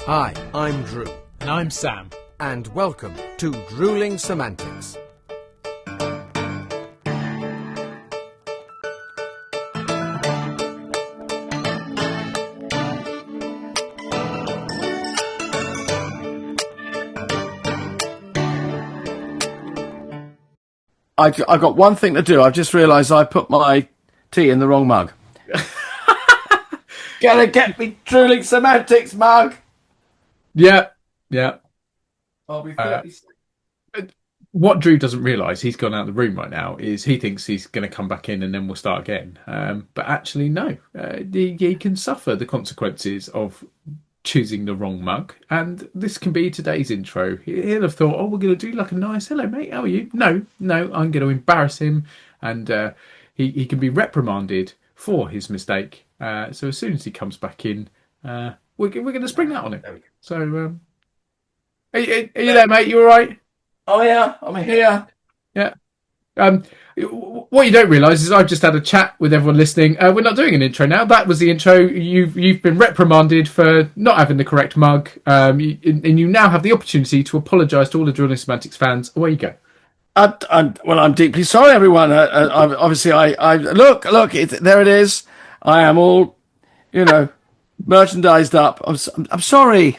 Hi, I'm Drew. And I'm Sam. And welcome to Drewling Samantics. I've got one thing to do. I've just realised I put my tea in the wrong mug. Gotta get me Drewling Samantics mug. Yeah. I'll be 30 What Drew doesn't realise, he's gone out of the room right now, is he thinks he's going to come back in and then we'll start again. But actually, no. He can suffer the consequences of choosing the wrong mug. And this can be today's intro. He'll have thought, oh, we're going to do like a nice, hello, mate, how are you? No, I'm going to embarrass him. And he can be reprimanded for his mistake. So as soon as he comes back in, we're going to spring that on him. So, are you there, mate? You all right? Oh, yeah, I'm here. Yeah. What you don't realise is I've just had a chat with everyone listening. We're not doing an intro now. That was the intro. You've been reprimanded for not having the correct mug, and you now have the opportunity to apologise to all the Drewling Samantics fans. Away you go. I'm deeply sorry, everyone. Obviously, I look. There it is. I am all, merchandised up. I'm sorry.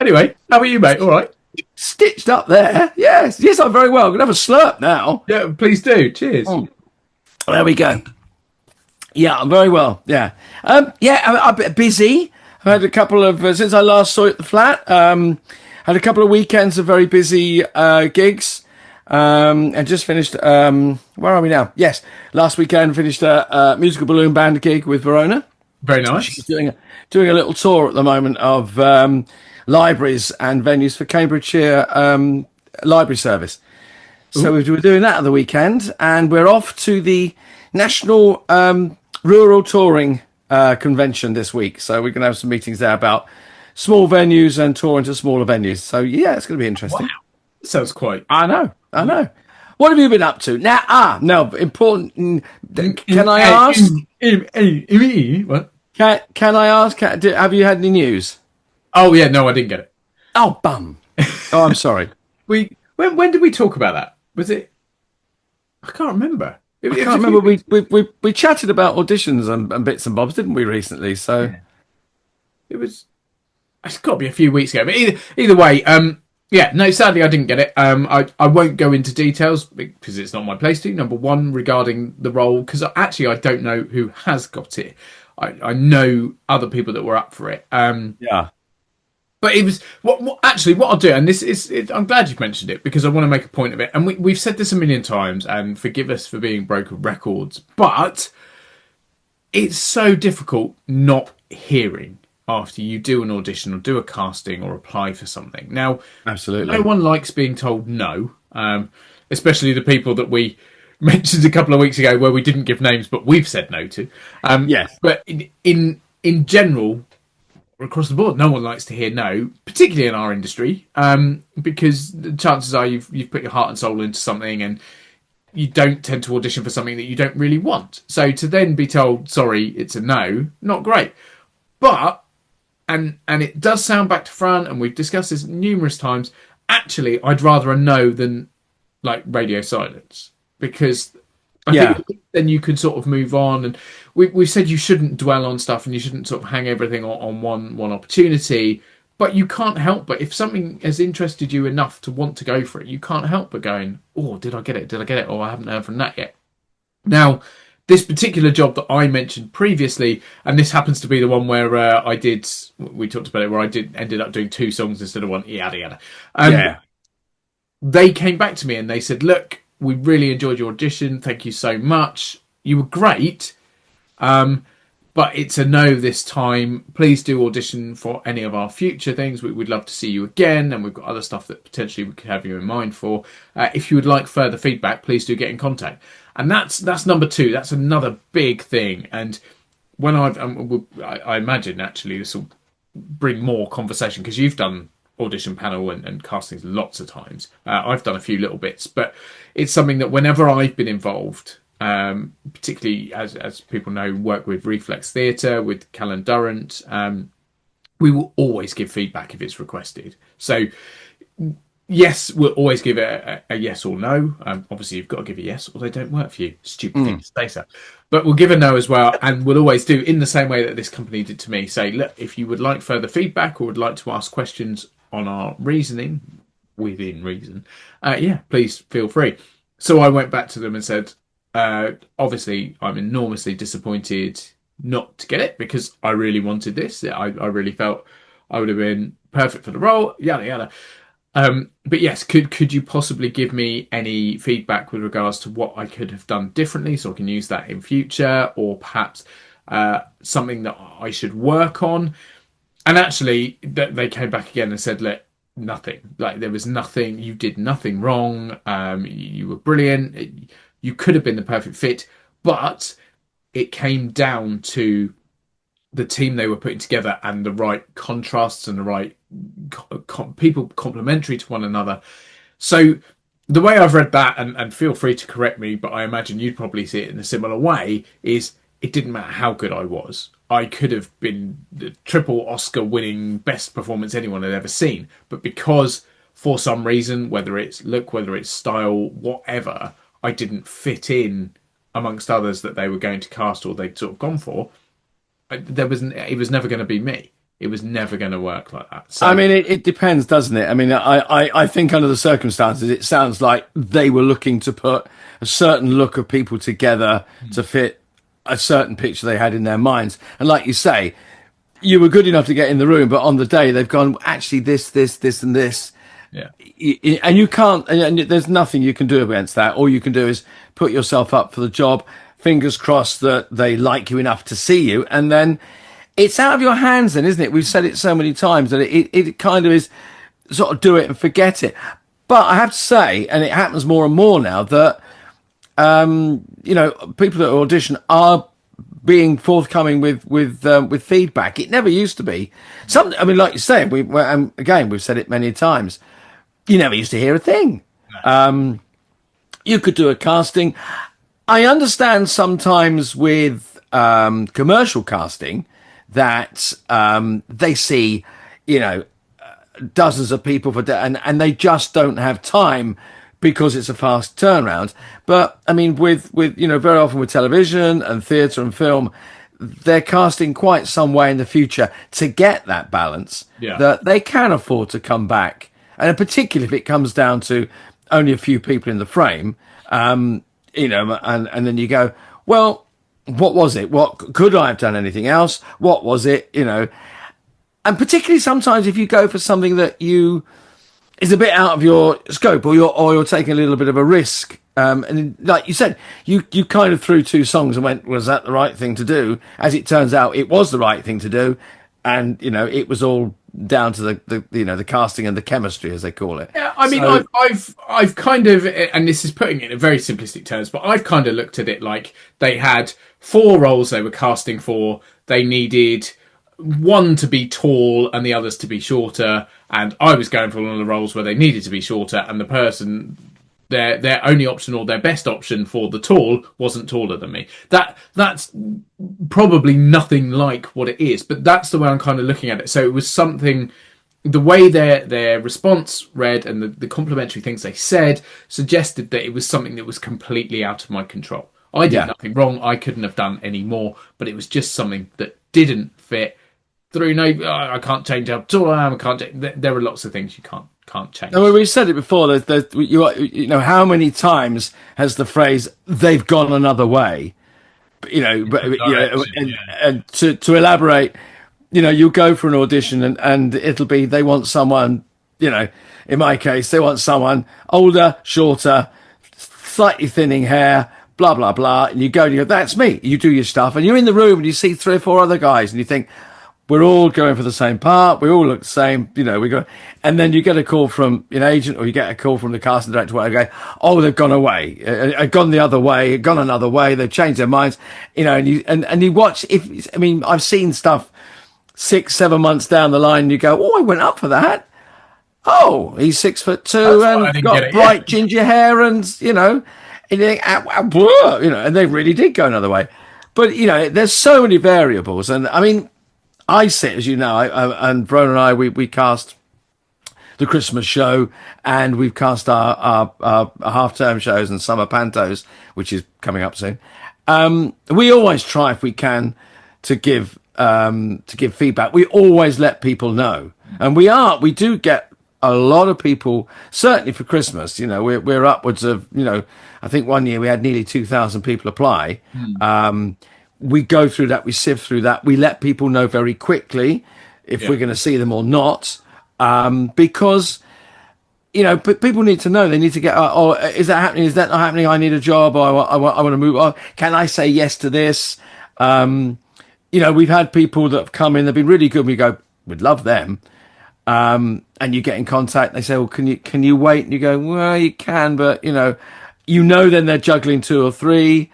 Anyway, how are you, mate? All right. Stitched up there. Yes, I'm very well. I'm going to have a slurp now. Yeah, please do. Cheers. Oh, there we go. Yeah, I'm very well. Yeah. I'm a bit busy. I've had a couple of, since I last saw you at the flat, had a couple of weekends of very busy gigs. And just finished, where are we now? Yes, last weekend finished a musical balloon band gig with Verona. Very nice. She's doing a little tour at the moment of libraries and venues for Cambridgeshire library service. So we're doing that at the weekend, and we're off to the National Rural Touring Convention this week. So we're going to have some meetings there about small venues and touring to smaller venues. So yeah, it's going to be interesting. Wow. Sounds quite. I know. What have you been up to? Now, important. Can I ask? What? Can I ask? Have you had any news? Oh yeah, no, I didn't get it. Oh bum. Oh, I'm sorry. When did we talk about that? Was it? I can't remember. I can't remember. We chatted about auditions and bits and bobs, didn't we, recently? So yeah. It was. It's got to be a few weeks ago. But either way, yeah, no, sadly I didn't get it. I won't go into details because it's not my place to. Number one, regarding the role, because actually I don't know who has got it. I know other people that were up for it. Yeah. But it was what I'll do, and this is I'm glad you've mentioned it because I want to make a point of it. And we've said this a million times, and forgive us for being broken records, but it's so difficult not hearing after you do an audition or do a casting or apply for something. Now, absolutely, no one likes being told no, especially the people that we mentioned a couple of weeks ago where we didn't give names, but we've said no to. Yes, but in general, across the board, no one likes to hear no, particularly in our industry, because the chances are you've put your heart and soul into something and you don't tend to audition for something that you don't really want. So to then be told, sorry, it's a no, not great. But, and it does sound back to front, and we've discussed this numerous times, actually, I'd rather a no than like radio silence, because I think then you can sort of move on. And we've said you shouldn't dwell on stuff and you shouldn't sort of hang everything on one opportunity. But you can't help but, if something has interested you enough to want to go for it, you can't help but going, oh, did I get it? Or I haven't heard from that yet. Now, this particular job that I mentioned previously, and this happens to be the one where we talked about it, where I ended up doing 2 songs instead of 1, yada yada. They came back to me and they said, look, we really enjoyed your audition. Thank you so much. You were great. But it's a no this time. Please do audition for any of our future things. We'd love to see you again. And we've got other stuff that potentially we could have you in mind for. If you would like further feedback, please do get in contact. And that's number 2. That's another big thing. And when I imagine actually this will bring more conversation, because you've done audition panel and castings lots of times. I've done a few little bits, but it's something that whenever I've been involved, particularly as people know, work with Reflex Theatre, with Callan Durrant, we will always give feedback if it's requested. So yes, we'll always give it a yes or no. Obviously, you've got to give a yes or they don't work for you. Stupid thing to say, so. But we'll give a no as well. And we'll always do in the same way that this company did to me. Say, look, if you would like further feedback or would like to ask questions on our reasoning, within reason, please feel free. So I went back to them and said, obviously, I'm enormously disappointed not to get it because I really wanted this. I really felt I would have been perfect for the role, yada, yada. But yes, could you possibly give me any feedback with regards to what I could have done differently so I can use that in future, or perhaps something that I should work on? And actually, they came back again and said, look, nothing. Like, there was nothing. You did nothing wrong. You were brilliant. You could have been the perfect fit, but it came down to the team they were putting together and the right contrasts and the right people complementary to one another. So the way I've read that, and feel free to correct me, but I imagine you'd probably see it in a similar way, is it didn't matter how good I was. I could have been the triple Oscar winning best performance anyone had ever seen. But because for some reason, whether it's look, whether it's style, whatever, I didn't fit in amongst others that they were going to cast or they'd sort of gone for, it was never going to be me. It was never going to work like that. So, I mean, it depends, doesn't it? I mean, I think under the circumstances, it sounds like they were looking to put a certain look of people together to fit a certain picture they had in their minds. And like you say, you were good enough to get in the room, but on the day they've gone, actually, this, and this. Yeah. And you can't, and there's nothing you can do against that. All you can do is put yourself up for the job. Fingers crossed that they like you enough to see you, and then it's out of your hands then, isn't it? We've said it so many times that it kind of is sort of do it and forget it. But I have to say, and it happens more and more now, that, people that audition are being forthcoming with feedback. It never used to be. Like you say, we've said it many times. You never used to hear a thing. No. You could do a casting. I understand sometimes with commercial casting that they see, dozens of people and they just don't have time because it's a fast turnaround. But I mean, with very often with television and theatre and film, they're casting quite some way in the future to get that balance that they can afford to come back. And particularly if it comes down to only a few people in the frame, and then you go, well, what was it? What could I have done anything else? What was it? And particularly sometimes if you go for something that is a bit out of your scope, or you're taking a little bit of a risk. And like you said, you kind of threw two songs and went, was that the right thing to do? As it turns out, it was the right thing to do. And, it was all down to the casting and the chemistry, as they call it. Yeah, I mean, I've kind of, and this is putting it in very simplistic terms, but I've kind of looked at it like they had 4 roles they were casting for. They needed one to be tall and the others to be shorter. And I was going for one of the roles where they needed to be shorter, and the person, their only option or their best option for the tall wasn't taller than me. That's probably nothing like what it is, but that's the way I'm kind of looking at it. So it was something, the way their response read and the complimentary things they said suggested that it was something that was completely out of my control. I did nothing wrong. I couldn't have done any more, but it was just something that didn't fit through. No, I can't change how tall I am. I can't. There are lots of things you can't change. No, we've said it before. How many times has the phrase "they've gone another way"? And to elaborate, you go for an audition and it'll be they want someone. In my case, they want someone older, shorter, slightly thinning hair, blah blah blah. And you go, that's me. You do your stuff, and you're in the room and you see 3 or 4 other guys, and you think, we're all going for the same part. We all look the same. And then you get a call from an agent, or you get a call from the casting director, where they go, oh, they've gone away, gone the other way, gone another way. They've changed their minds, and you watch. I've seen stuff 6-7 months down the line, and you go, oh, I went up for that. Oh, he's 6'2" and got bright ginger hair, and and you think, and they really did go another way. But there's so many variables, and I mean, I sit, as you know, and Verona and I, we cast the Christmas show, and we've cast our half-term shows and summer pantos, which is coming up soon. We always try, if we can, to give feedback. We always let people know, and we do get a lot of people, certainly for Christmas. You know, we're upwards of, you know, I think one year we had nearly 2,000 people apply. We go through that, we sift through that, we let people know very quickly if we're going to see them or not, because, you know, people need to know. They need to get, oh, is that happening? Is that not happening? I need a job. Or I want to move. Oh, can I say yes to this? You know, we've had people that have come in, they've been really good. We go, we'd love them. And you get in contact. They say, well, can you wait? And you go, well, you can, but you know, then they're juggling two or three.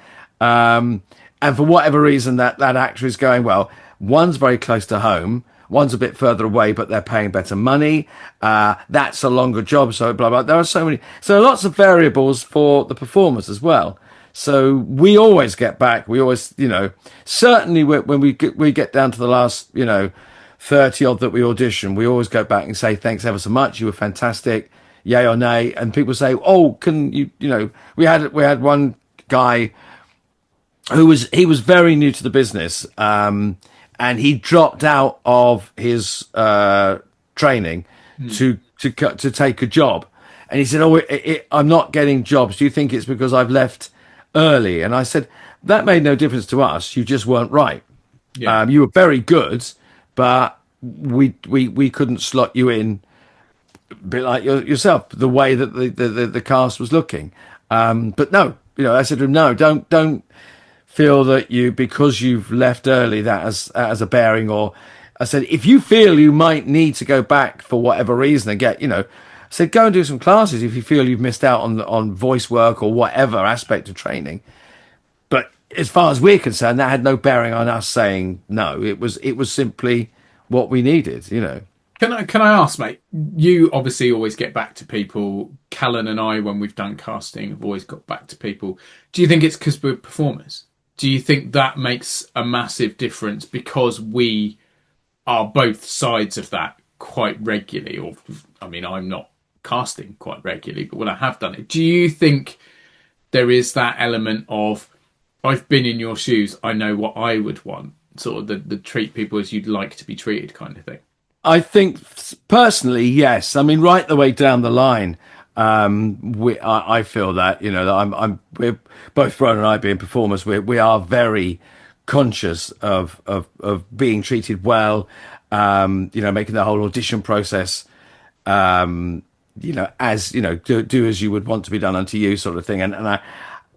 And for whatever reason, that actor is going, well, one's very close to home, one's a bit further away, but they're paying better money. That's a longer job, so blah, blah. There are so lots of variables for the performers as well. So we always get back. We always, you know, certainly when we get down to the last, you know, 30 odd that we audition, we always go back and say, thanks ever so much. You were fantastic. Yay or nay. And people say, oh, can you know, we had one guy who was very new to the business, and he dropped out of his training to take a job, and he said, "Oh, I'm not getting jobs. Do you think it's because I've left early?" And I said, "That made no difference to us. You just weren't right. Yeah. You were very good, but we couldn't slot you in, a bit like yourself, the way that the cast was looking. But no, you know, I said to him, no, don't feel that because you've left early that as a bearing. Or I said, if you feel you might need to go back for whatever reason and get, you know, I said, go and do some classes if you feel you've missed out on voice work or whatever aspect of training. But as far as we're concerned, that had no bearing on us saying no. It was simply what we needed, you know. Can I ask, mate? You obviously always get back to people. Callan and I, when we've done casting, have always got back to people. Do you think it's because we're performers? Do you think that makes a massive difference because we are both sides of that quite regularly? Or, I mean, I'm not casting quite regularly, but when I have done it, do you think there is that element of, I've been in your shoes, I know what I would want, sort of the treat people as you'd like to be treated kind of thing? I think personally, yes. I mean, right the way down the line, I feel that, you know, that we're both Ron and I being performers, we are very conscious of being treated well, you know, making the whole audition process, you know, as, you know, do as you would want to be done unto you, sort of thing. And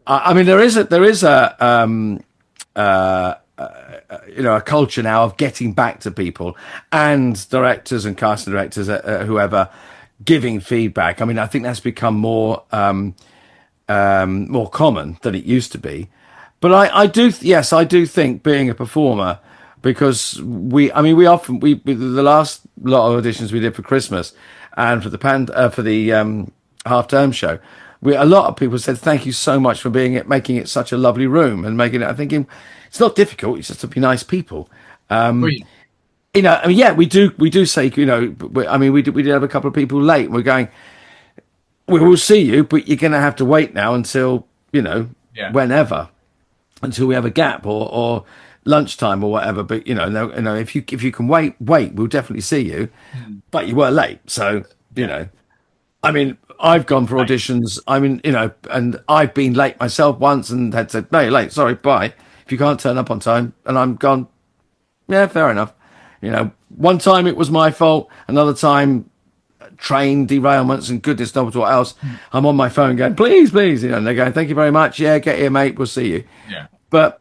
I mean, there is a you know, a culture now of getting back to people and directors and casting directors, whoever, giving feedback. I mean, I think that's become more common than it used to be. But I do think being a performer, because the last lot of auditions we did for Christmas and for the half-term show, a lot of people said, thank you so much for making it such a lovely room and making it, I'm thinking, it's not difficult. It's just to be nice people. You know, I mean, yeah, we do say, you know, I mean, we did have a couple of people late. And we're going, we will see you, but you're going to have to wait now until, you know, whenever, until we have a gap or lunchtime or whatever. But you know, if you can wait, we'll definitely see you. But you were late, so you know, I mean, I've gone for auditions. I mean, you know, and I've been late myself once and had said, no, you're late, sorry, bye. If you can't turn up on time, and I'm gone, yeah, fair enough. You know, one time it was my fault, another time train derailments and goodness knows what else. I'm on my phone going, please, you know, and they're going, thank you very much. Yeah, get here, mate. We'll see you. Yeah. But,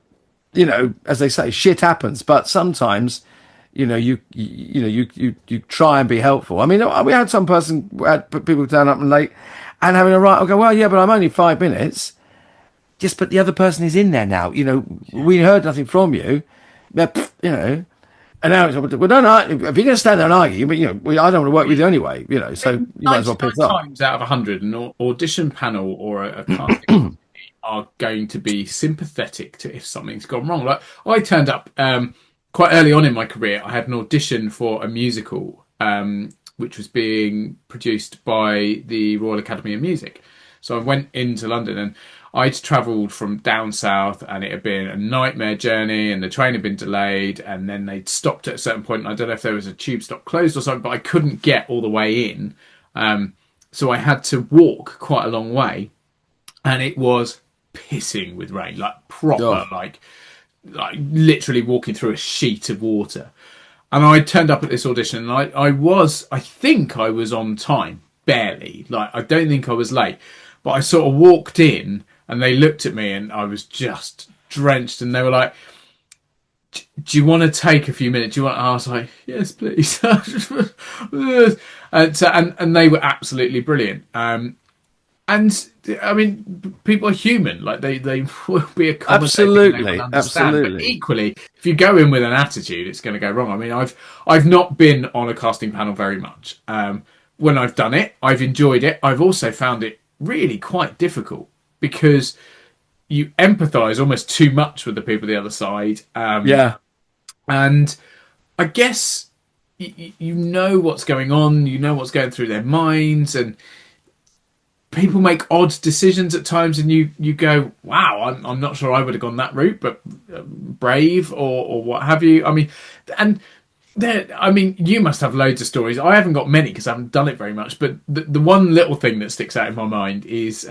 you know, as they say, shit happens. But sometimes, you know, you try and be helpful. I mean, we had people turn up and late and having a right. I'll go, well, yeah, but I'm only 5 minutes. Just, but the other person is in there now. You know, we heard nothing from you. You know, and now it's, well, don't. If you're going to stand there and argue, but you know, I don't want to work with you anyway. You know, so you might as well pick up. 99 times out of 100, an audition panel or a casting are going to be sympathetic to if something's gone wrong. Like I turned up quite early on in my career, I had an audition for a musical, which was being produced by the Royal Academy of Music. So I went into London, and I'd travelled from down south, and it had been a nightmare journey, and the train had been delayed, and then they'd stopped at a certain point. And I don't know if there was a tube stop closed or something, but I couldn't get all the way in. So I had to walk quite a long way, and it was pissing with rain, like proper, like literally walking through a sheet of water. And I turned up at this audition, and I think I was on time, barely. Like, I don't think I was late, but I sort of walked in, and they looked at me, and I was just drenched, and they were like, do you want to take a few minutes? Do you want? I was like, yes, please. And they were absolutely brilliant. And I mean, people are human. Like they will be accommodating. Absolutely, absolutely. But equally, if you go in with an attitude, it's going to go wrong. I mean, I've not been on a casting panel very much. When I've done it, I've enjoyed it. I've also found it really quite difficult because you empathise almost too much with the people the other side. And I guess you know what's going on. You know what's going through their minds, and people make odd decisions at times, and you go, wow, I'm not sure I would have gone that route, but brave or what have you. I mean, and you must have loads of stories. I haven't got many because I haven't done it very much, but the one little thing that sticks out in my mind is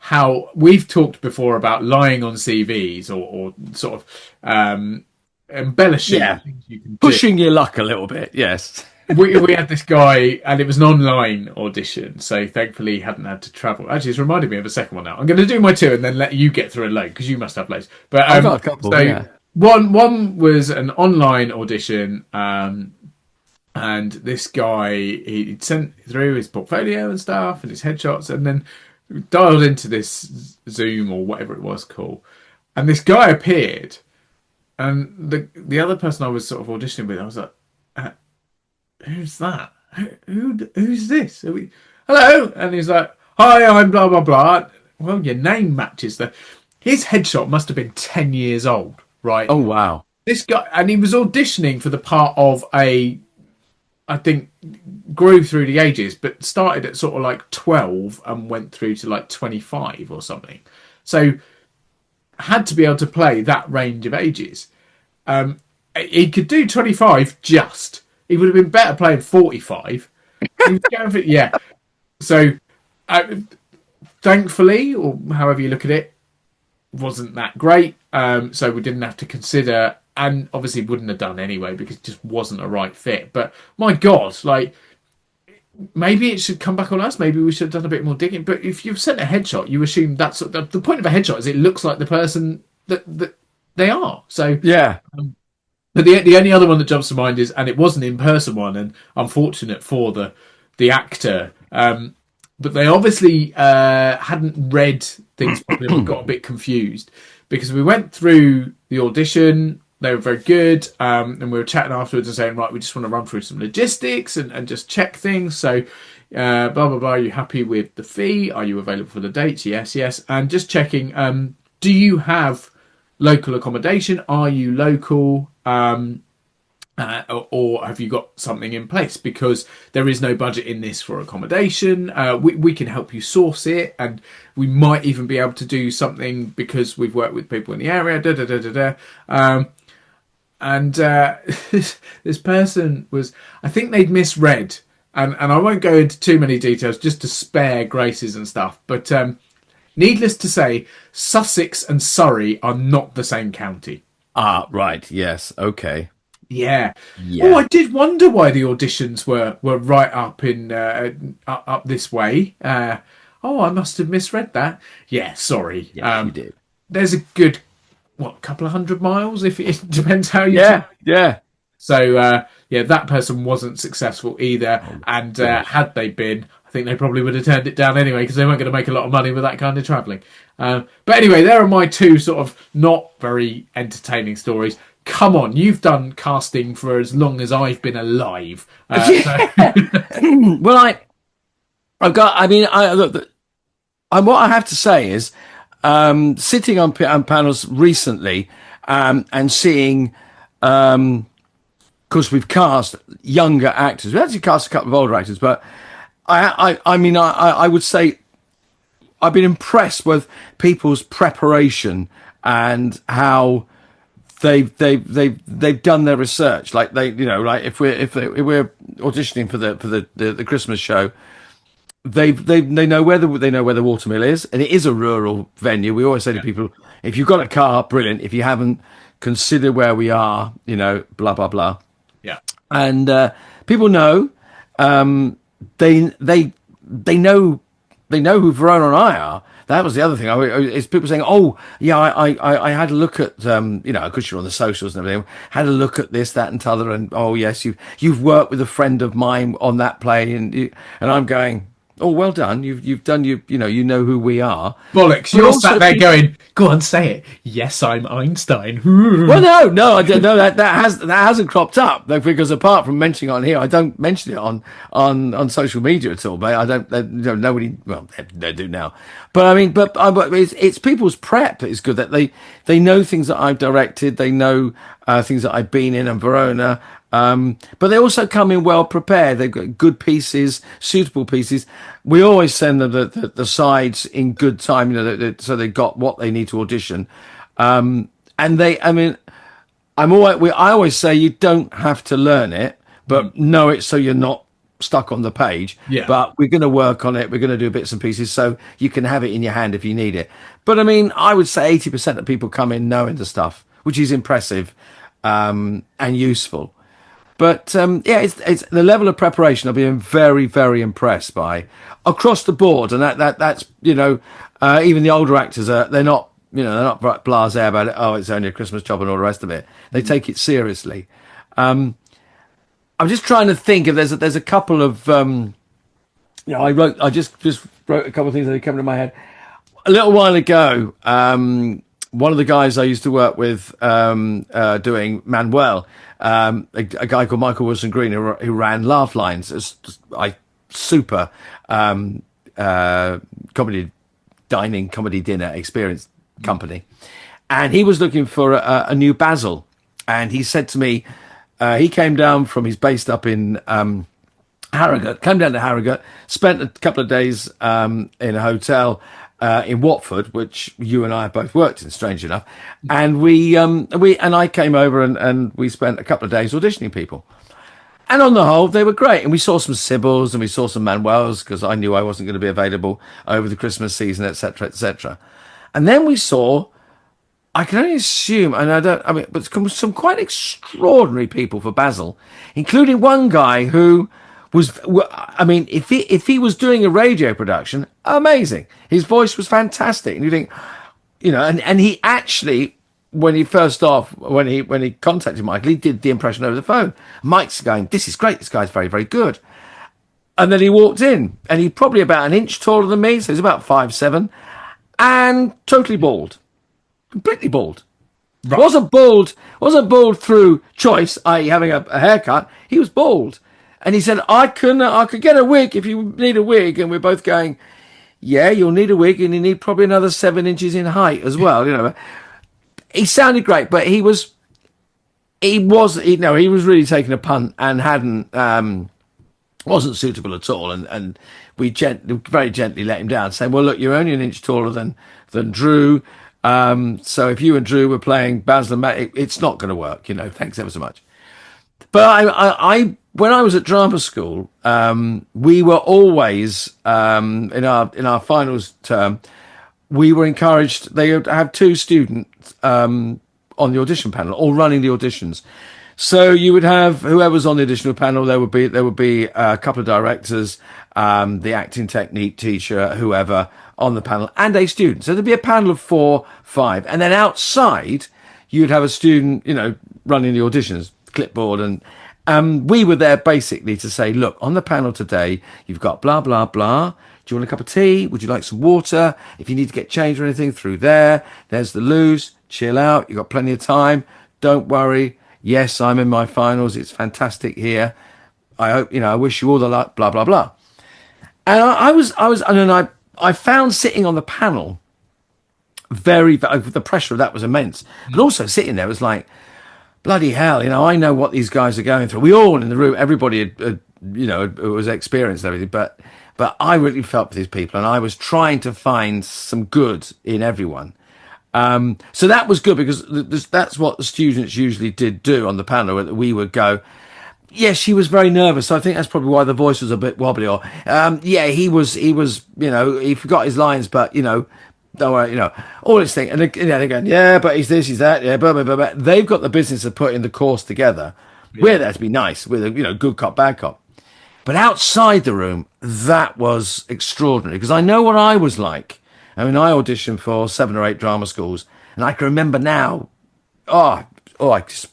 how we've talked before about lying on CVs or sort of embellishing things you can pushing your luck a little bit. Yes. we had this guy, and it was an online audition, so thankfully he hadn't had to travel. Actually, it's reminded me of a second one now. I'm going to do my two and then let you get through a load, because you must have loads. But I've got a couple. So one was an online audition, and this guy, he'd sent through his portfolio and stuff and his headshots, and then dialed into this Zoom or whatever it was called, and this guy appeared, and the other person I was sort of auditioning with, I was like, who's that? Who's this? Hello? And he's like, hi, I'm blah, blah, blah. Well, your name matches. His headshot must have been 10 years old, right? Oh, wow. This guy, and he was auditioning for the part of I think, grew through the ages, but started at sort of like 12 and went through to like 25 or something. So, had to be able to play that range of ages. He could do 25 just. He would have been better playing 45. He was going for, So, thankfully, or however you look at it, wasn't that great. So we didn't have to consider, and obviously wouldn't have done anyway because it just wasn't a right fit. But my God, like, maybe it should come back on us. Maybe we should have done a bit more digging. But if you've sent a headshot, you assume that's the point of a headshot is it looks like the person that they are. So yeah. But the only other one that jumps to mind is, and it was an in-person one, and unfortunate for the actor, but they obviously hadn't read things properly and got a bit confused, because we went through the audition, they were very good, and we were chatting afterwards and saying, right, we just want to run through some logistics and just check things. So, blah, blah, blah, are you happy with the fee? Are you available for the dates? Yes. And just checking, do you have local accommodation? Are you local? Or have you got something in place? Because there is no budget in this for accommodation. We can help you source it, and we might even be able to do something because we've worked with people in the area. And this person was, I think they'd misread, and I won't go into too many details just to spare graces and stuff, but needless to say, Sussex and Surrey are not the same county. Ah, right. Yes. Okay. Yeah. Oh, I did wonder why the auditions were right up in up this way. I must have misread that. Yeah, sorry. Yeah, you did. There's a good couple of 100 miles, if it depends how you. Yeah. So that person wasn't successful either, and had they been, I think they probably would have turned it down anyway because they weren't going to make a lot of money with that kind of travelling. But anyway, there are my two sort of not very entertaining stories. Come on, you've done casting for as long as I've been alive. Well, I've got. I mean, what I have to say is, sitting on panels recently, and seeing Because we've cast younger actors. We actually cast a couple of older actors, but I would say I've been impressed with people's preparation and how they've done their research. Like if we're auditioning for the Christmas show, they know where the watermill is, and it is a rural venue. We always say to people, if you've got a car, brilliant. If you haven't, consider where we are. Blah blah blah. Yeah, and people know. They know who Verona and I are. That was the other thing. Is people saying, "Oh, yeah, I had a look at because you're on the socials and everything. Had a look at this, that, and t'other, and oh yes, you've worked with a friend of mine on that play, and I'm going, oh, well done. You've done you know who we are. Bollocks! You're sat there going, go on, say it. Yes, I'm Einstein. Well, no, I don't know that hasn't cropped up because apart from mentioning it on here, I don't mention it on social media at all. But I don't. Nobody. Well, they do now. But I mean, but it's people's prep. It's good that they know things that I've directed. They know things that I've been in Verona. But they also come in well prepared. They've got good pieces, suitable pieces. We always send them the sides in good time, so they got what they need to audition. I always say you don't have to learn it, but know it so you're not stuck on the page. Yeah. But we're going to work on it. We're going to do bits and pieces so you can have it in your hand if you need it. But I mean, I would say 80% of people come in knowing the stuff, which is impressive, and useful. But it's the level of preparation I've been very, very impressed by across the board, and that's even the older actors they're not blasé about it. Oh, it's only a Christmas job and all the rest of it. They take it seriously. I'm just trying to think if there's a couple of I just wrote a couple of things that came into my head a little while ago. One of the guys I used to work with doing Manuel, a guy called Michael Wilson Green, who ran Laugh Lines, super comedy dinner experience company. And he was looking for a new Basil. And he said to me, he's based up in Harrogate, came down to Harrogate, spent a couple of days in a hotel in Watford, which you and I have both worked in, strange enough, and I came over and we spent a couple of days auditioning people, and on the whole they were great, and we saw some Sybils and we saw some Manuels because I knew I wasn't going to be available over the Christmas season, etc., and then we saw, I can only assume, but some quite extraordinary people for Basil, including one guy who was, if he was doing a radio production, amazing. His voice was fantastic, and you think, and he actually, when he contacted Michael, he did the impression over the phone. Mike's going, "This is great. This guy's very, very good." And then he walked in, and he's probably about an inch taller than me, so he's about 5'7", and totally bald, completely bald. Right. Wasn't bald through choice, i.e., having a haircut. He was bald. And he said, I could get a wig if you need a wig. And we're both going, yeah, you'll need a wig, and you need probably another 7 inches in height as well. He sounded great, but he was really taking a punt and wasn't suitable at all. And we very gently let him down, saying, well, look, you're only an inch taller than Drew. So if you and Drew were playing Basil and Matt, it's not going to work. Thanks ever so much. But I when I was at drama school, we were always in our finals term, we were encouraged. They would have 2 students on the audition panel, all running the auditions. So you would have whoever's on the auditional panel. There would be a couple of directors, the acting technique teacher, whoever on the panel, and a student. So there'd be a panel of 4, 5, and then outside you'd have a student, running the auditions, clipboard, and we were there basically to say, look, on the panel today, you've got blah, blah, blah. Do you want a cup of tea? Would you like some water? If you need to get changed or anything, through there's the loos. Chill out. You've got plenty of time. Don't worry. Yes, I'm in my finals. It's fantastic here. I hope, I wish you all the luck, blah, blah, blah. And I found sitting on the panel the pressure of that was immense. But also sitting there was like, bloody hell, I know what these guys are going through. We all in the room, everybody was experienced and everything, but I really felt for these people, and I was trying to find some good in everyone. So that was good, because that's what the students usually did do on the panel. We would go, yeah, she was very nervous, so I think that's probably why the voice was a bit wobbly. Or, yeah, he was, he forgot his lines, but, don't worry, all this thing. And they're going, yeah, but he's this, he's that, yeah, blah, blah, blah, blah. They've got the business of putting the course together. Yeah. We're there to be nice, with a, good cop, bad cop. But outside the room, that was extraordinary, because I know what I was like. I mean, I auditioned for 7 or 8 drama schools, and I can remember now, it just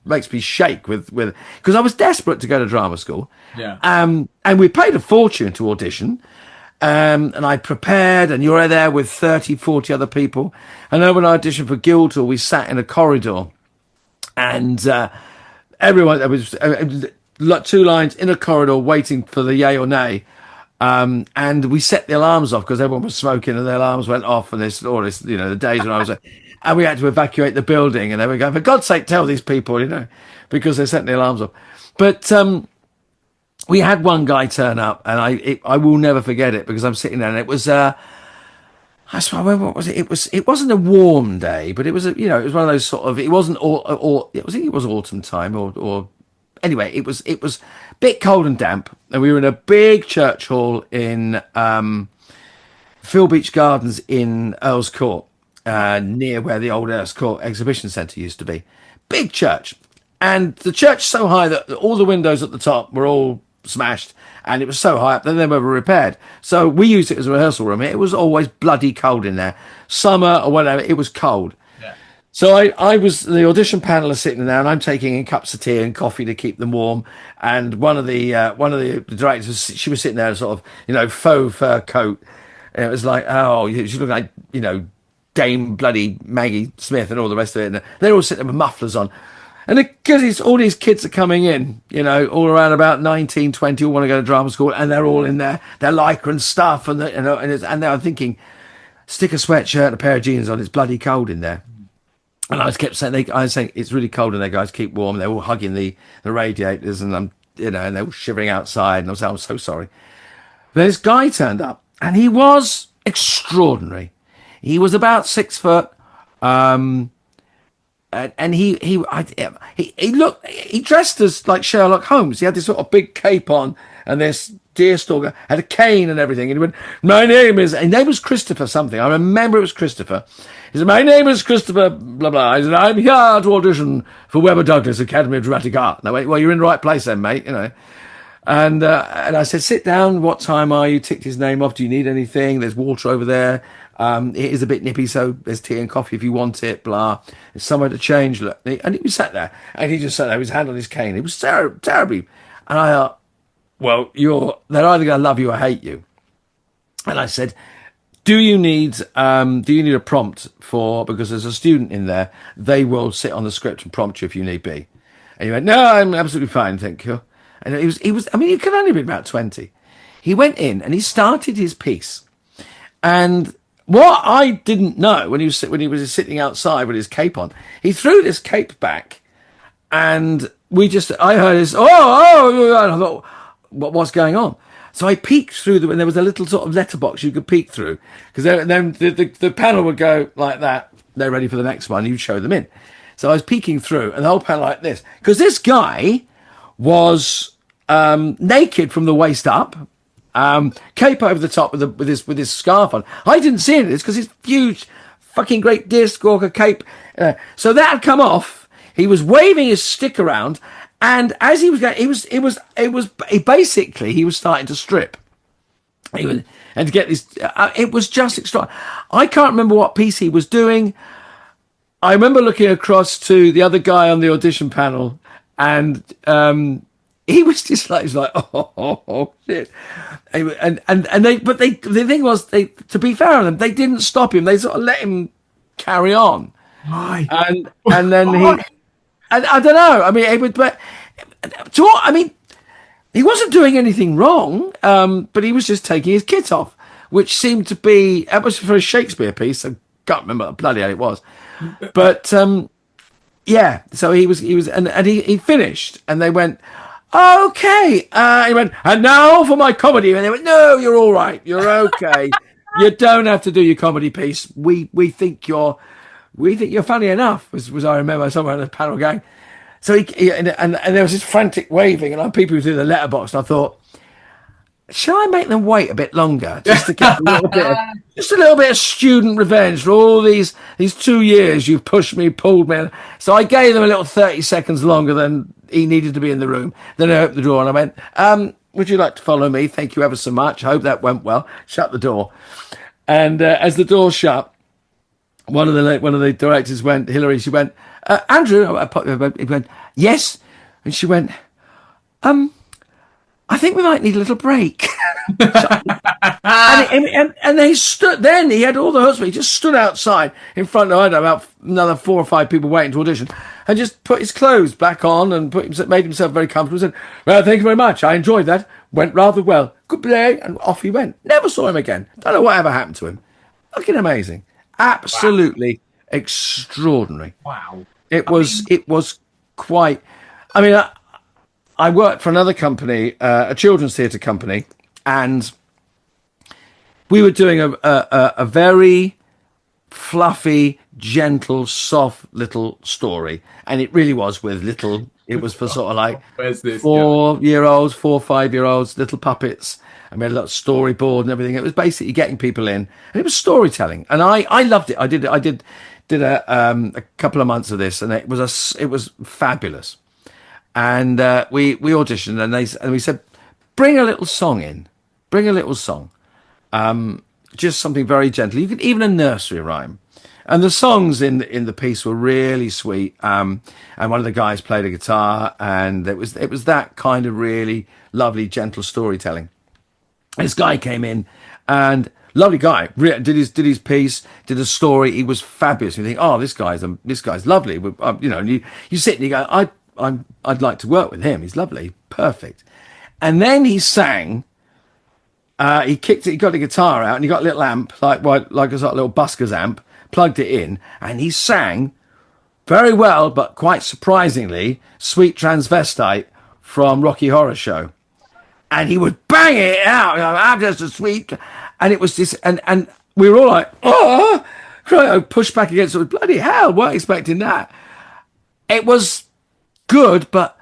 makes me shake with because I was desperate to go to drama school. Yeah. And we paid a fortune to audition. And I prepared, and you're there with 30, 40 other people. And then when I auditioned for Guildhall, we sat in a corridor, and everyone, there was 2 lines in a corridor waiting for the yay or nay. And we set the alarms off because everyone was smoking, and the alarms went off, and the days when I was there. And we had to evacuate the building, and they were going, for God's sake, tell these people, because they set the alarms off. But we had one guy turn up, and I will never forget it, because I'm sitting there, and it was I remember, what was it? It wasn't a warm day, but it was it was one of those sort of, it wasn't it was autumn time, or anyway, it was a bit cold and damp, and we were in a big church hall in Phil Beach Gardens in Earl's Court, near where the old Earl's Court Exhibition Centre used to be. Big church, and the church so high that all the windows at the top were all smashed, and it was so high up that they never were repaired. So we used it as a rehearsal room. It was always bloody cold in there, summer or whatever. It was cold. Yeah. So I was the audition panelists sitting there, and I'm taking in cups of tea and coffee to keep them warm. And one of the directors, she was sitting there, sort of faux fur coat, and it was like, oh, she looked like Dame bloody Maggie Smith and all the rest of it. And they're all sitting there with mufflers on. And because all these kids are coming in, all around about 19, 20, all want to go to drama school, and they're all in their lycra and stuff, and I'm thinking, stick a sweatshirt and a pair of jeans on, it's bloody cold in there. And I kept saying, it's really cold in there, guys, keep warm. They're all hugging the radiators, and I'm, and they're all shivering outside, and I was saying, I'm so sorry. But this guy turned up, and he was extraordinary. He was about 6 foot, and he dressed as like Sherlock Holmes. He had this sort of big cape on, and this deerstalker, had a cane and everything. And he went, his name was Christopher something. I remember it was Christopher. He said, my name is Christopher, blah, blah. He said, I'm here to audition for Webber Douglas Academy of Dramatic Art. And I went, well, you're in the right place then, mate, And I said, sit down. What time are you? Ticked his name off. Do you need anything? There's water over there. It is a bit nippy, so there's tea and coffee if you want it, blah. There's somewhere to change. Look. And he sat there, and he just sat there with his hand on his cane. It was terribly. And I thought, well, they're either going to love you or hate you. And I said, do you need a prompt because there's a student in there, they will sit on the script and prompt you if you need be. And he went, no, I'm absolutely fine, thank you. And he could only be about 20. He went in and he started his piece. And what I didn't know when he was sitting outside with his cape on, he threw this cape back, and I heard this, oh, and I thought, what's going on? So I peeked through and there was a little sort of letterbox you could peek through, because then the panel would go like that. They're ready for the next one. You'd show them in. So I was peeking through, and the whole panel like this, because this guy was naked from the waist up, cape over the top with his scarf on. I didn't see any of this because his huge, fucking great deerstalker cape. So that had come off. He was waving his stick around, and as he was going, he was starting to strip. And to get this, it was just extra. I can't remember what piece he was doing. I remember looking across to the other guy on the audition panel, and he was just like, oh shit. The thing was, to be fair on them, they didn't stop him. They sort of let him carry on. Right. And then I don't know. I mean, he wasn't doing anything wrong, but he was just taking his kit off, which seemed to be, it was for a Shakespeare piece. I can't remember what bloody hell it was. But Yeah, so he was, and he finished, and they went, okay. He went, and now for my comedy, and they went, no, you're all right, you're okay. You don't have to do your comedy piece. We think you're funny enough. Was I remember someone on the panel going. So and there was this frantic waving, and people who do the letterbox. And I thought, shall I make them wait a bit longer just to get just a little bit of student revenge for all these 2 years you've pushed me, pulled me? So I gave them a little 30 seconds longer than he needed to be in the room. Then I opened the door and I went, would you like to follow me? Thank you ever so much. I hope that went well. Shut the door. And as the door shut, one of the directors went, Hilary, she went, Andrew, he went, yes. And she went, I think we might need a little break. and they stood. Then he had all the husbands. He just stood outside in front of, I don't know, about another 4 or 5 people waiting to audition, and just put his clothes back on and made himself very comfortable. Said, "Well, thank you very much. I enjoyed that. Went rather well. Good day." And off he went. Never saw him again. Don't know whatever happened to him. Looking amazing. Absolutely extraordinary. Wow. It was quite. I mean. I worked for another company, a children's theatre company, and we were doing a very fluffy, gentle, soft little story. And it really was with little, it was for sort of like 4-year-olds, 4 or 5-year-olds, little puppets. And we had a little storyboard and everything. It was basically getting people in. And it was storytelling. And I loved it. I did a couple of months of this, and it was fabulous. And we auditioned, and we said, bring a little song in, just something very gentle. You could even a nursery rhyme. And the songs in the piece were really sweet. And one of the guys played a guitar, and it was that kind of really lovely, gentle storytelling. And this guy came in, and lovely guy, did his piece, did a story. He was fabulous. You think, oh, this guy's lovely. And you sit and you go, I'd like to work with him. He's lovely, perfect. And then he sang. He got the guitar out, and he got a little amp, like a sort of little busker's amp, plugged it in, and he sang very well, but quite surprisingly, "Sweet Transvestite" from Rocky Horror Show. And he would bang it out. I'm just a sweet, and it was this, and we were all like, oh, pushed back against it. Bloody hell, weren't expecting that. It was good, but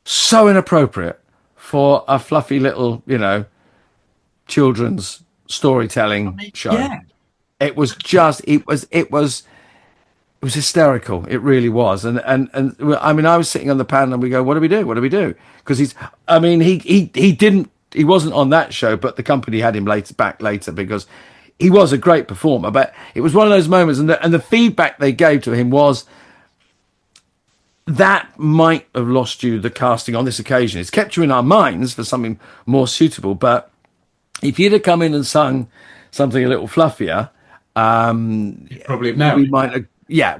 so inappropriate for a fluffy little, children's storytelling show. Yeah. It was hysterical. It really was. And I mean, I was sitting on the panel and we go, what do we do? Because he wasn't on that show, but the company had him back later because he was a great performer. But it was one of those moments, and the feedback they gave to him was, that might have lost you the casting on this occasion. It's kept you in our minds for something more suitable. But if you'd have come in and sung something a little fluffier, probably now we might have,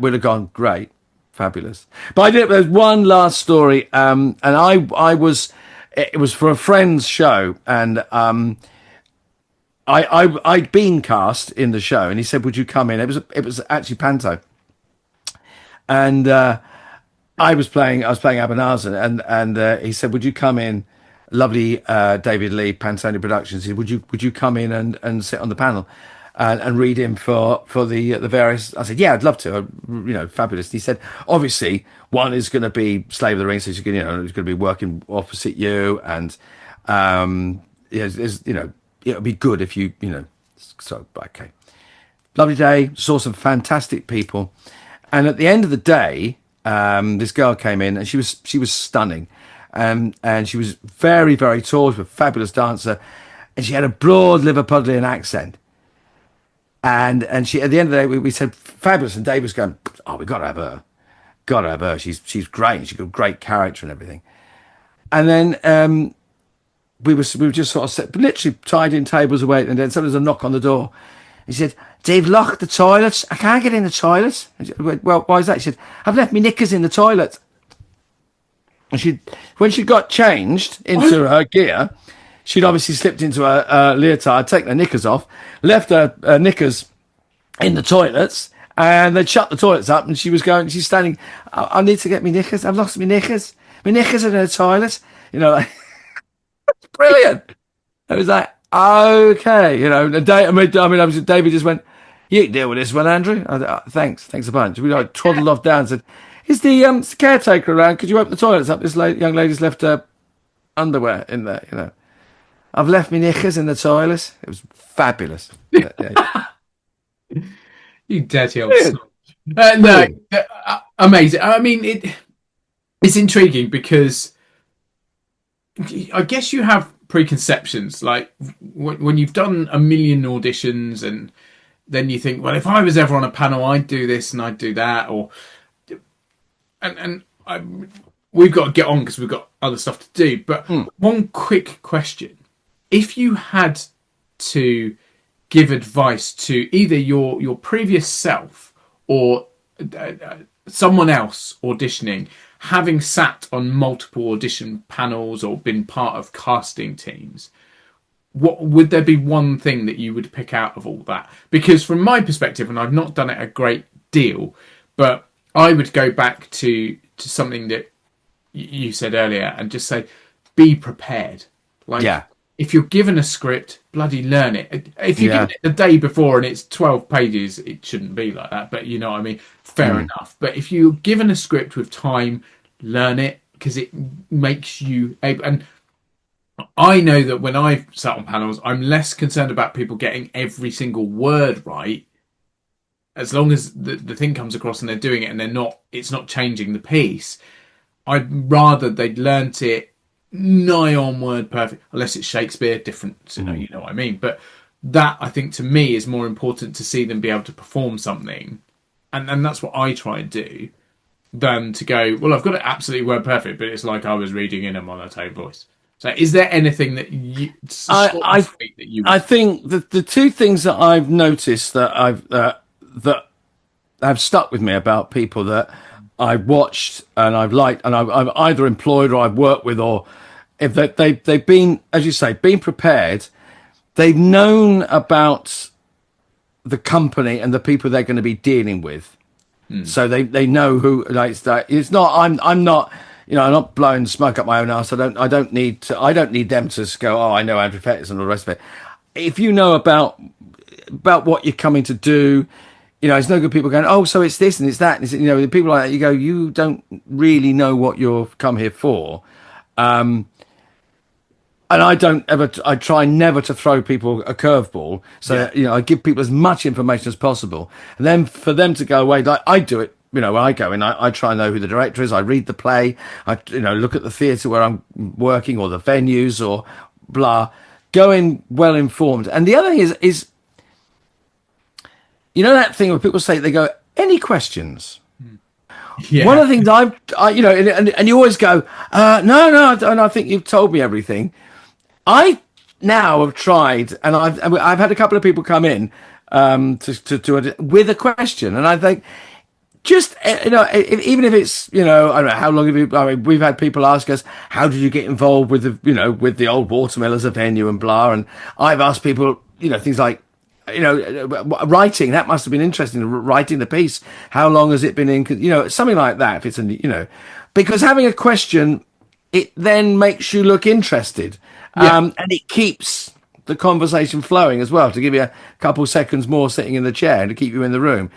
would have gone great, fabulous. But there's one last story, and it was for a friend's show, and I'd been cast in the show, and he said, "Would you come in?" It was actually panto, and I was playing Abanazar, and he said, "Would you come in?" Lovely David Lee, Pantone Productions. He said, "Would you come in and sit on the panel and read him for the various?" I said, "Yeah, I'd love to." Fabulous. And he said, "Obviously, one is going to be Slave of the Ring, so he's going to be working opposite you, and it'll be good if you So okay, lovely day. Saw some fantastic people, and at the end of the day, this girl came in, and she was stunning, and she was very, very tall. She was a fabulous dancer, and she had a broad Liverpudlian accent. And she, at the end of the day, we said fabulous, and Dave was going, "Oh, we got to have her. She's great. She's got a great character and everything." And then we were just sort of literally tidying tables away, and then suddenly there's a knock on the door. He said, "Dave, lock the toilets. I can't get in the toilet." "Well, why is that?" She said, "I've left my knickers in the toilet." And when she got changed into her gear, she'd obviously slipped into a leotard, taken her knickers off, left her knickers in the toilets, And they'd shut the toilets up, and she's standing, I need to get my knickers. I've lost my knickers. My knickers are in the toilet. You know, like, brilliant. It was like, okay, you know, obviously David just went, you can deal with this one, Andrew. Thanks a bunch. We like toddled off down and said, is the caretaker around? Could you open the toilets up? This young lady's left her underwear in there, you know. I've left my knickers in the toilet. It was fabulous. Yeah. You dirty old son. No, amazing. I mean, it's intriguing because I guess you have preconceptions. Like when you've done a million auditions, and then you think, well, if I was ever on a panel, I'd do this and I'd do that, we've got to get on because we've got other stuff to do. But one quick question: if you had to give advice to either your previous self or someone else auditioning, having sat on multiple audition panels or been part of casting teams, what would there be one thing that you would pick out of all that? Because from my perspective, and I've not done it a great deal, but I would go back to something that you said earlier and just say, be prepared. Like, if you're given a script, bloody learn it. If you give it the day before and it's 12 pages, it shouldn't be like that. But you know what I mean? Fair enough. But if you're given a script with time, learn it, because it makes you able. And I know that when I've sat on panels, I'm less concerned about people getting every single word right, as long as the thing comes across and they're doing it and it's not changing the piece. I'd rather they'd learnt it nigh on word perfect, unless it's Shakespeare, different, you know what I mean. But that, I think, to me, is more important to see them be able to perform something, and that's what I try and do, than to go, well, I've got it absolutely word perfect, but it's like I was reading in a monotone voice. So, is there anything that I think the two things that I've noticed that have stuck with me about people that I've watched and I've liked and I've either employed or I've worked with, or if they've been, as you say, been prepared, they've known about the company and the people they're going to be dealing with. So they know who, like, it's not, I'm not, you know, I'm not blowing smoke up my own arse. I don't need them to go, oh, I know Andrew Fettis and all the rest of it. If you know about what you're coming to do, you know, it's no good people going, oh, so it's this and it's that. And it's, you know, the people like that, you go, you don't really know what you've come here for. And I try never to throw people a curveball. So, you know, I give people as much information as possible. And then for them to go away, like I do it, you know, when I go in, I try and know who the director is. I read the play. I, you know, look at the theatre where I'm working or the venues or blah. Go in well informed. And the other thing is, you know, that thing where people say, they go, any questions? Yeah. One of the things I you know, and you always go, no, and I think you've told me everything. I now have tried, and I've had a couple of people come in with a question, and I think, just, you know, even if it's, you know, I don't know, how long have you, I mean, we've had people ask us, how did you get involved with the, you know, with the old Watermill as a venue and blah, and I've asked people, you know, things like, you know, writing, that must have been interesting, writing the piece, how long has it been in, you know, something like that, if it's, you know, because having a question, it then makes you look interested. And it keeps the conversation flowing as well, to give you a couple seconds more sitting in the chair and to keep you in the room.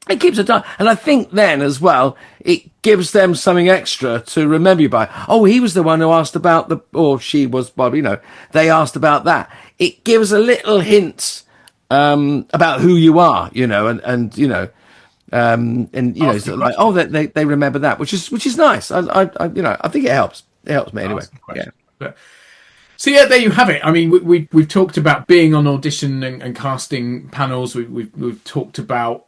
It keeps it done. And I think then as well, it gives them something extra to remember you by. Oh, he was the one who asked about or she was, well, you know, they asked about that. It gives a little hint about who you are, you know, and you know, and you know, sort of like, oh, they remember that, which is nice. I you know, I think it helps. It helps me anyway. Yeah. So yeah, there you have it. I mean, we've talked about being on audition and casting panels. We've talked about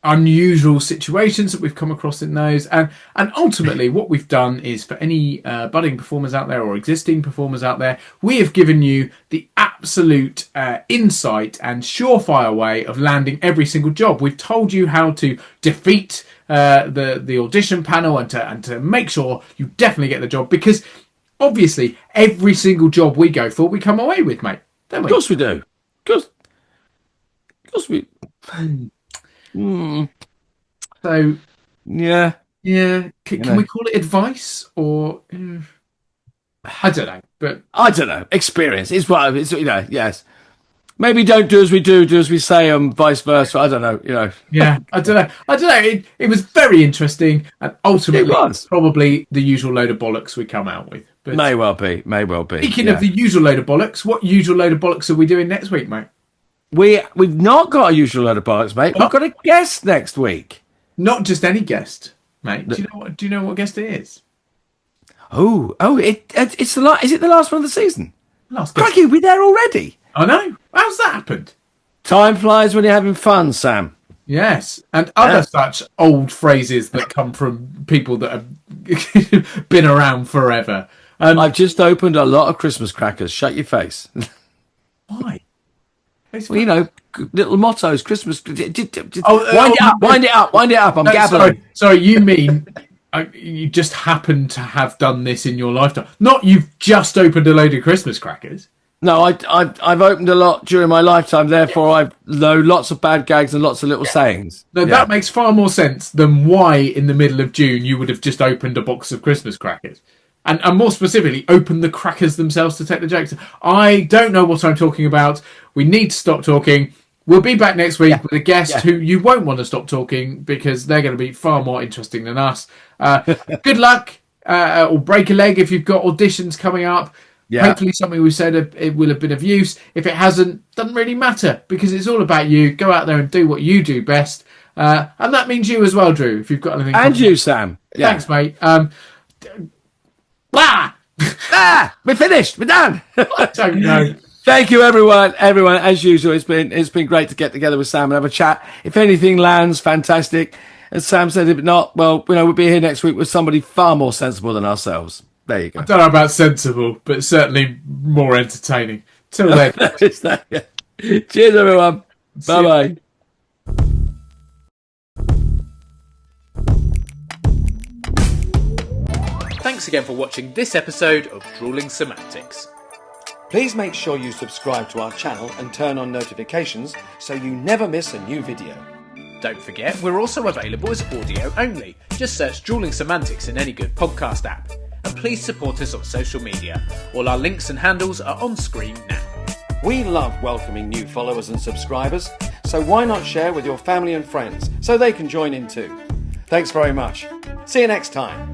unusual situations that we've come across in those, and ultimately what we've done is, for any budding performers out there or existing performers out there, we have given you the absolute insight and surefire way of landing every single job. We've told you how to defeat the audition panel and to make sure you definitely get the job, because obviously every single job we go for, we come away with, mate, don't we? Of course we do. Of course we. So, Yeah. yeah, can we call it advice or I don't know, but I don't know. Experience. It's what it's. Yes. Maybe don't do as we do as we say, and vice versa. I don't know. yeah, I don't know. It was very interesting, and ultimately, It was. probably the usual load of bollocks we come out with. But May well be. speaking of the usual load of bollocks, what usual load of bollocks are we doing next week, mate? We've not got a usual load of bollocks, mate. We've got a guest next week. Not just any guest, mate. Do you know what guest it is? It's the last. Is it the last one of the season? Last guest. Crikey, we're there already. I know. How's that happened? Time flies when you're having fun, Sam. Yes, and other such old phrases that come from people that have been around forever. I've just opened a lot of Christmas crackers. Shut your face. Why? Well, little mottos. Christmas. Wind it up. I'm gabbling. Sorry. You mean you just happen to have done this in your lifetime? Not you've just opened a load of Christmas crackers. No, I've opened a lot during my lifetime. Therefore, I know lots of bad gags and lots of little sayings. No, that makes far more sense than why in the middle of June you would have just opened a box of Christmas crackers. And more specifically, open the crackers themselves to take the jokes. I don't know what I'm talking about. We need to stop talking. We'll be back next week with a guest who you won't want to stop talking because they're going to be far more interesting than us. Good luck, or break a leg if you've got auditions coming up. Yeah. Hopefully something we've said it will have been of use. If it hasn't, doesn't really matter because it's all about you. Go out there and do what you do best. And that means you as well, Drew, if you've got anything. And you, Sam. Yeah. Thanks, mate. We're finished. We're done. I don't know. Thank you, everyone. Everyone, as usual, it's been great to get together with Sam and have a chat. If anything lands, fantastic. As Sam said, if not, well, we'll be here next week with somebody far more sensible than ourselves. There you go. I don't know about sensible, but certainly more entertaining. Till then. Cheers, everyone. Bye-bye. Thanks again for watching this episode of Drewling Samantics. Please make sure you subscribe to our channel and turn on notifications so you never miss a new video. Don't forget, we're also available as audio only. Just search Drewling Samantics in any good podcast app. And please support us on social media. All our links and handles are on screen now. We love welcoming new followers and subscribers, so why not share with your family and friends so they can join in too? Thanks very much. See you next time.